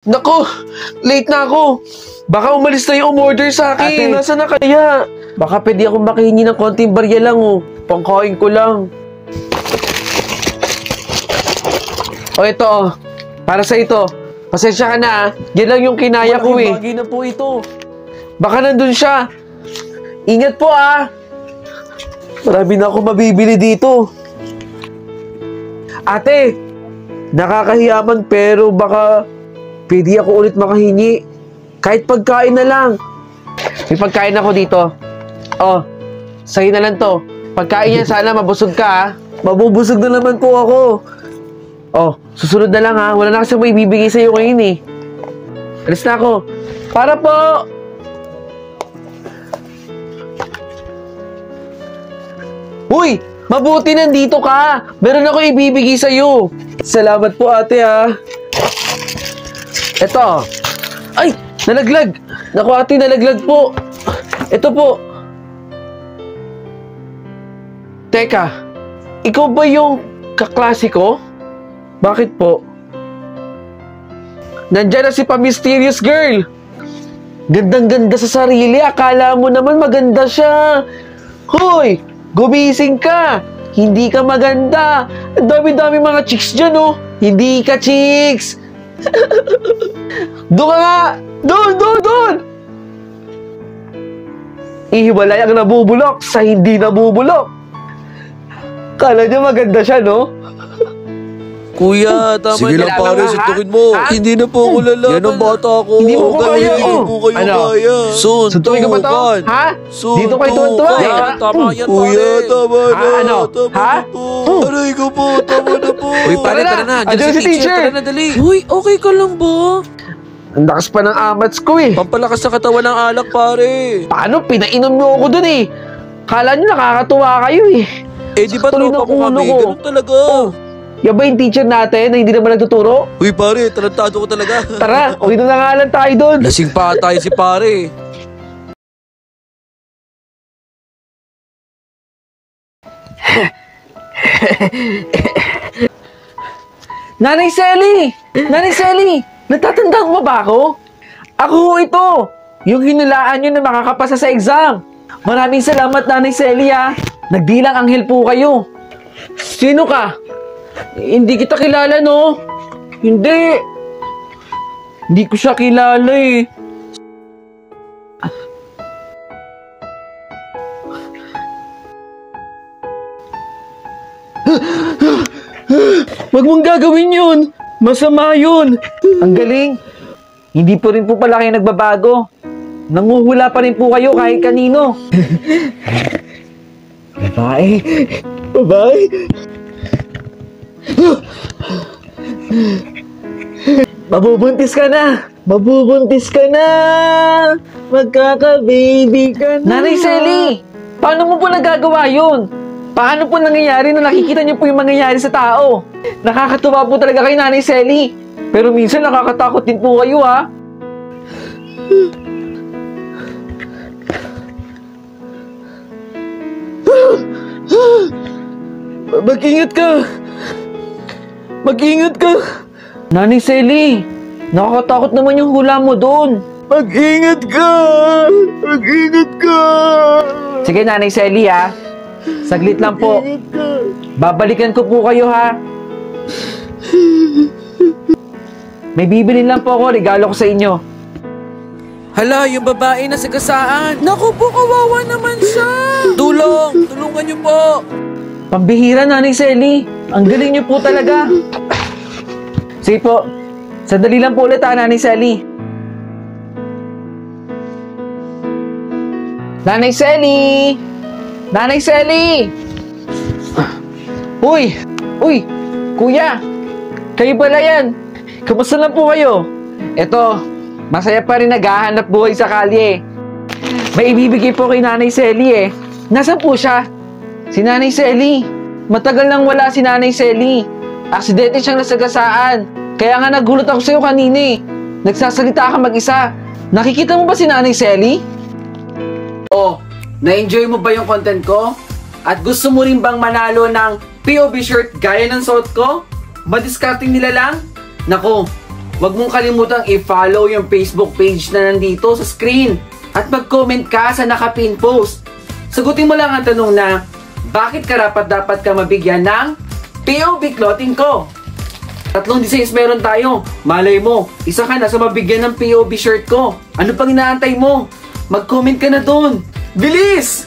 Naku, late na ako. Baka umalis na yung umorder sa akin. Ate, nasaan na kaya? Baka pwede akong makahingi ng konting barya lang oh. Pangkain ko lang. O ito oh, para sa ito. Pasensya ka na ah. Yan lang yung kinaya ko eh. Bagay na po ito. Baka nandun siya. Ingat po ah. Marami na ako mabibili dito. Ate, nakakahiyaman pero baka pwede ako ulit makahingi. Kahit pagkain na lang. May pagkain ako dito. Oh, sa'yo na lang to. Pagkain yan, sana mabusog ka ha. Mabubusog na naman po ako. Oh, susunod na lang ha. Wala na kasi may ibibigay sa'yo ngayon eh. Alis na ako. Para po! Uy! Mabuti nandito ka! Meron ako ibibigay sa'yo. Salamat po ate ha. Ito. Ay! Nalaglag! Naku ate, nalaglag po. Ito po. Teka, ikaw ba yung kaklase ko? Bakit po? Nandiyan na si pa-mysterious girl. Gandang-ganda sa sarili. Akala mo naman maganda siya. Hoy! Gumising ka! Hindi ka maganda. Ang dami-dami mga chicks dyan, oh. Hindi ka chicks. Doon ka nga! Doon! Ihiwalay ang nabubulok sa hindi nabubulok. Kala niya maganda siya, no? Kuya, tama Sige na. lang pare, suntukin mo. Ha? Hindi na po ako lalaban. Yan ang bata ko. Hindi mo ko kaya, Hindi oh. po kayo Ano? kaya. Suntukin ka ba to? Ha? Dito kayo tuwan-tuwa eh. Yan, tama yan, Kuya, pare. tama na. Ano? Tama Ha? na po. Aray ko po, tama na po. Uy, pare, tara na. Andiyan si teacher. Tara na, dali. Uy, okay ka lang ba? Ang lakas pa ng amats ko eh. Pampalakas sa katawan ng alak, pare. Paano? Pinainom niyo ako dun eh. Kala niyo nakakatuwa kayo eh. Eh, di ba Tuloy tropa ng mo ulo kami? ko. Ganun talaga. Yan ba yung teacher natin na hindi naman nagtuturo? Uy, pare, talentado ko talaga. Tara, okay na nga lang tayo dun. Lasing pa tayo si pare. Nanay Selly! Nanay Selly! Natatandaan mo ba ako? Ako ito! Yung hinulaan nyo na makakapasa sa exam. Maraming salamat, Nanay Selly ha. Nagdilang anghel po kayo. Sino ka? Hindi kita kilala, no? Hindi. Hindi ko siya kilala eh. Wag mong gagawin yun. Masama yun. Ang galing. Hindi po rin po pala kayo nagbabago. Nanguhula pa rin po kayo kahit kanino. Babae. Babae. Mabubuntis ka na. Mabubuntis ka na. Magkaka-baby ka na. Nanay Selly, paano mo po nagagawa yun? Paano po nangyayari na nakikita niyo po yung mangyayari sa tao? Nakakatuwa po talaga kay Nanay Selly. Pero minsan nakakatakot din po kayo ha. Mag-ingat ka. Mag-ingat ka. Nanay Selly, nakakatakot naman yung hula mo doon. Mag-ingat ka. Mag-ingat ka. Sige Nanay Selly ha. Saglit lang po. Babalikan ko po kayo ha. May bibilin lang po ako, regalo ko sa inyo. Hala, yung babae na sa gasaan. Naku po, kawawa naman siya. Tulungan niyo po. Pambihira, Nanay Selly. Ang galing niyo po talaga. Sige po. Sandali lang po ulit ha, Nanay Selly. Nanay Selly! Nanay Selly! Uy! Kuya! Kayo pala yan! Kamusta na po kayo? Eto, masaya pa rin naghahanap buhay sa kalye. May ibibigay po kay Nanay Selly eh. Nasaan po siya? Si Nanay Selly. Matagal nang wala si Nanay Selly. Aksidente siyang nasagasaan. Kaya nga nagulat ako sa'yo kanina eh. Nagsasalita ka mag-isa. Nakikita mo ba si Nanay Selly? Oh, na-enjoy mo ba yung content ko? At gusto mo rin bang manalo ng POV shirt gaya ng suot ko? Madiscarding nila lang? Nako, Huwag mong kalimutang i-follow yung Facebook page na nandito sa screen. At mag-comment ka sa nakapin post. Sagutin mo lang ang tanong na, bakit karapat-dapat ka mabigyan ng POV clothing ko? 3 designs meron tayo. Malay mo, isa ka na sa mabigyan ng POV shirt ko. Ano pang inaantay mo? Mag-comment ka na dun. Bilis!